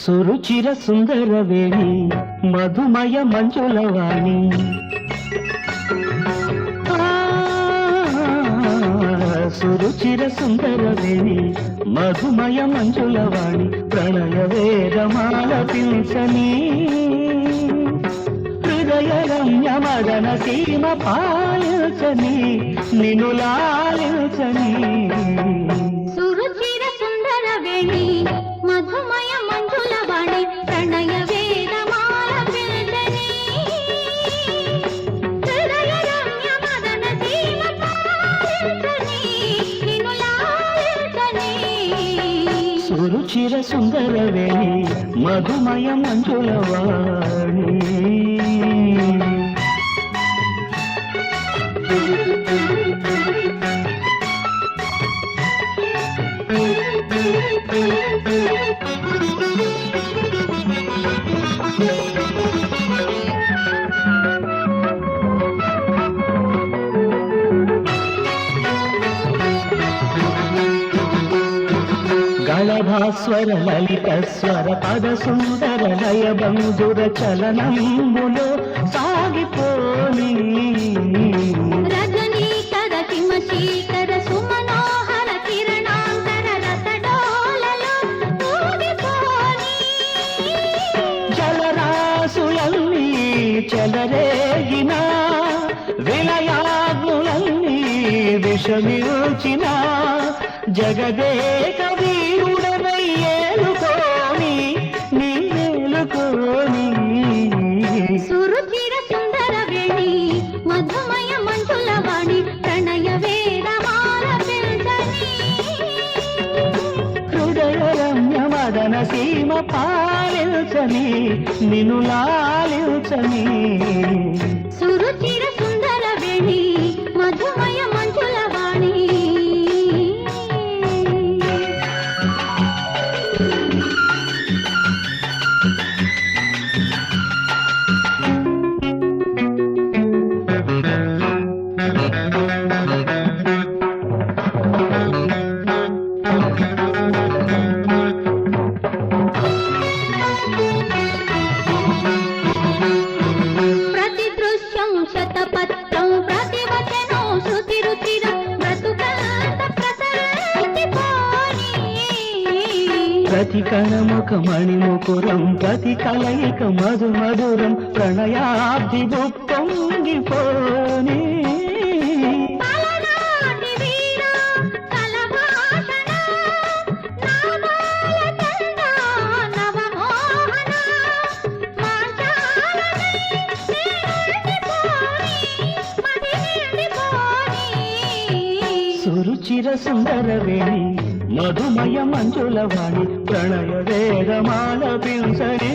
సురుచిర సుందరవేణి మధుమయ మంజులవాణి సురుచిర సుందరవేణి మధుమయ మంజులవాణి ప్రణయ వేదమాలపించని హృదయ రమ్య మదన సీమ పాలించని నిన్ను లాలించని సురుచిర సుందరవేణి మధుమయ మంజులవాణి ప్రణయ వేదమాలపించని హృదయ రమ్య మదన సీమ పాలించని నిన్ను లాలించని సురుచిర సుందరవేణి మధుమయ మంజులవాణి గళభాస్వర లలిత స్వర పద సుందర లయ బంధుర చలనంబులో సాగిపోని రజనీకర హిమశీకర సుమనోహర కిరణాంతర రసడోలలో ఊగిపోని జలరాసులన్నీ చెలరేగిన విలయాగ్నులన్నీ విషమిల్చిన జగదేక వీరుడనై ఏలుకోని నీలుకోని సురుచిర సుందరవేణి మధుమయ మంజులవాణి ప్రణయ వేదమాలపించని హృదయ రమ్య మదన సీమ పాలించని నిన్ను లాలించని సురుచిర సుందరవేణి మధుమయ మంజులవాణి ప్రతి దృశ్యం శతపత్రం ప్రతివచనం శృతి రుచిర బ్రతుకంత ప్రసరించిపోని ప్రతి కణముఖ మణిముకురం ప్రతి కలయిక మధు మధురం ప్రణయాబ్ది పొంగిపోని తలనాటి వీర తలభాషణ నామాల చంద నవమోహన మాంచాలనై నిండిపోని మది నిండిపోని సురుచిర సుందరవేణి మధుమయ మంజులవాణి ప్రణయ వేదమాలపించని